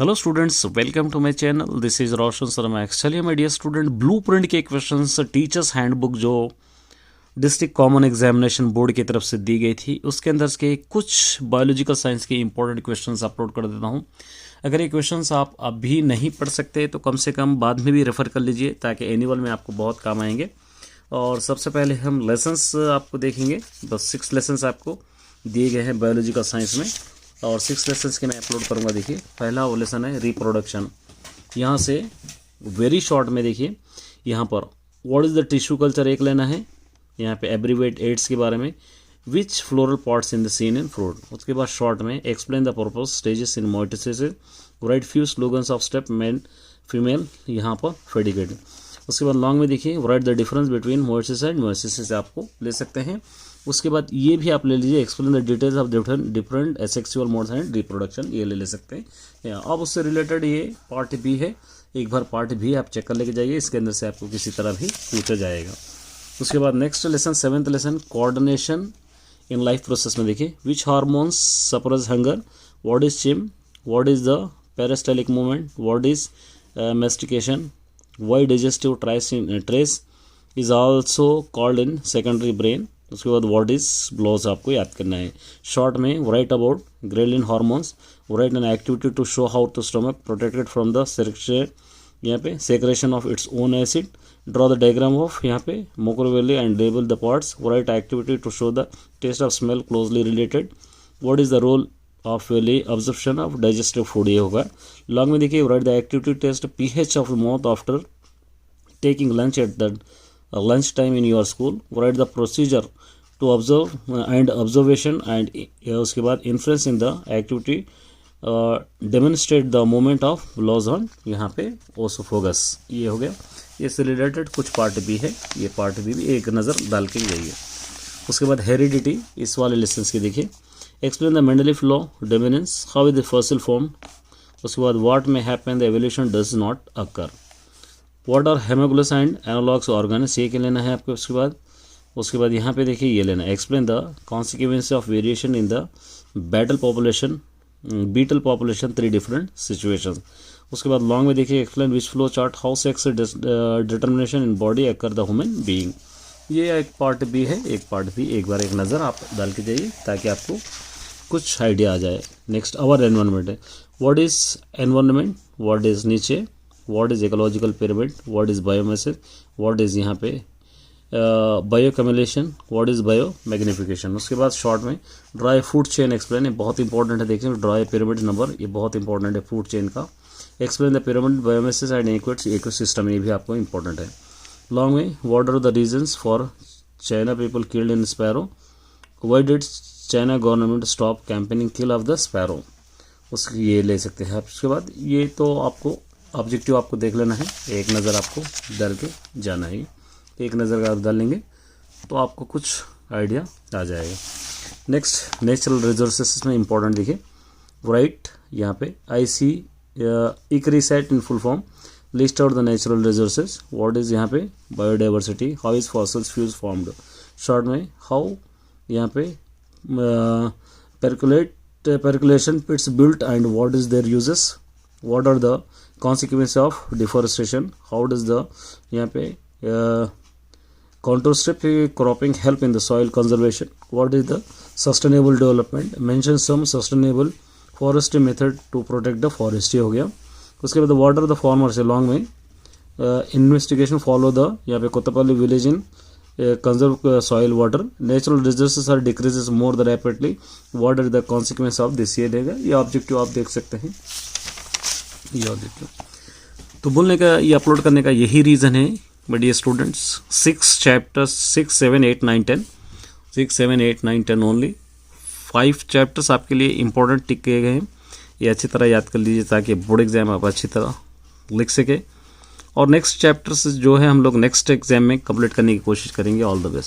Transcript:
Hello students, welcome to my channel. This is Roshan Sharma. चलिए my dear student, blueprint के questions teachers handbook जो district common examination board की तरफ से दी गई थी उसके अंदर के कुछ बायोलॉजिकल साइंस के इंपॉर्टेंट क्वेश्चंस अपलोड कर देता हूं। अगर ये क्वेश्चंस आप अभी नहीं पढ़ सकते तो कम से कम बाद में भी रेफ़र कर लीजिए ताकि एनुअल में आपको बहुत काम आएंगे। और सबसे पहले हम लेसन्स आपको देखेंगे। बस 6 लेसन्स आपको दिए गए हैं बायोलॉजिकल साइंस में और 6 लेसन्स के मैं अपलोड करूंगा। देखिए, पहला वो लेसन है रिप्रोडक्शन। यहाँ से वेरी शॉर्ट में देखिए, यहाँ पर what is the tissue culture एक लेना है, यहाँ पे एब्रीवेट एड्स के बारे में, which floral parts in the seen in fruit. उसके बाद शॉर्ट में explain the purpose stages in meiosis, write few slogans of step men female, यहाँ पर फेडिकेट। उसके बाद लॉन्ग में देखिए, write the difference between mitosis and meiosis आप ले सकते हैं। उसके बाद ये भी आप ले लीजिए, explain the details of different asexual modes and reproduction, ये ले सकते हैं। अब उससे रिलेटेड ये पार्ट बी है, एक बार पार्ट भी आप चेक कर लेके जाइए, इसके अंदर से आपको किसी तरह भी पूछा जाएगा। उसके बाद next lesson 7th lesson coordination in life process में देखिए, which hormones suppress hunger, what is chyme, what is the peristaltic movement, what is mastication, why digestive tract is also called in secondary brain. उसके बाद what is blows आपको याद करना है। Short में write about ghrelin hormones, write an activity to show how to stomach protected from the यहाँ पे secretion of its own acid, draw the diagram of यहाँ पे microvilli and label the parts, write activity to show the taste of smell closely related, what is the role of villi absorption of digestive food, ये होगा। Long में देखिए, write the activity test pH of mouth after taking lunch at the lunch time in your school, write the procedure to observe and observation and उसके बाद influence in the activity, demonstrate the movement of blows on यहाँ पे ओसोफोगस, ये हो गया। इससे related कुछ part भी है, ये पार्ट भी एक नज़र डाल के जाइए। उसके बाद हेरिडिटी, इस वाले लेसन के देखिए, explain the Mendel's law dominance, how is the fossil form. उसके बाद व्हाट में happen the evolution does not occur, what are homologous and analogous organs, ये क्या लेना है आपको। उसके बाद यहाँ पे देखिए ये लेना है, explain the consequence of variation in the beetle population 3 different situations. उसके बाद लॉन्ग में देखिए, explain which flow chart how sex determination in body occur the human being. ये एक पार्ट भी है, एक पार्ट भी एक बार एक नज़र आप डाल के जाइए ताकि आपको कुछ आइडिया आ जाए। नेक्स्ट अवर एनवायरनमेंट है, what is environment, what is niche, what is ecological pyramid, what is biomass, what is यहाँ पे biocumulation, what is bio magnification. उसके बाद शॉर्ट में ड्राई फूड चेन एक्सप्लेन, ये बहुत इंपॉर्टेंट है, देखिए ड्राई पिरामिड नंबर, ये बहुत इंपॉर्टेंट है फूड चेन का। Explain the pyramid biomass and ecosystem, ये भी आपको इंपॉर्टेंट है। लॉन्ग में what are the reasons for China people killed in sparrow, why did China government stop campaigning kill of the sparrow, उसकी ये ले सकते हैं आप। उसके बाद ये तो आपको ऑब्जेक्टिव आपको देख लेना है, एक नज़र आपको डाल के जाना है। एक नज़र आप डाल लेंगे तो आपको कुछ आइडिया आ जाएगा। नेक्स्ट नेचुरल रिसोर्सेस में इंपॉर्टेंट देखिए, राइट यहाँ पे IC ICRISAT in full form, list out the natural resources, what is यहाँ पे biodiversity, how is fossils fuse formed. Short में हाउ यहाँ पे percolation pits built and what is their uses, what are the consequences of deforestation, how does the यहाँ पे contour strip cropping help in the soil conservation, what is the sustainable development, mention some sustainable forestry method to protect the forest, ये हो गया। उसके बाद what are the farmers along में investigation follow the यहाँ पे Kottapalli village in conserve soil water, natural resources are decreases more rapidly, what are the consequences of this, ये देगा। ये ऑब्जेक्टिव आप देख सकते हैं, ये ऑब्जेक्टिव तो बोलने का, ये अपलोड करने का यही रीज़न है my dear students. 6 chapters 6, 7, 8, 9, 10 6, 7, 8, 9, 10 only 5 chapters आपके लिए इंपॉर्टेंट टिक किए गए हैं। ये अच्छी तरह याद कर लीजिए ताकि बोर्ड एग्जाम आप अच्छी तरह लिख सके। और नेक्स्ट चैप्टर्स जो है हम लोग नेक्स्ट एग्जाम में कंप्लीट करने की कोशिश करेंगे। All the best.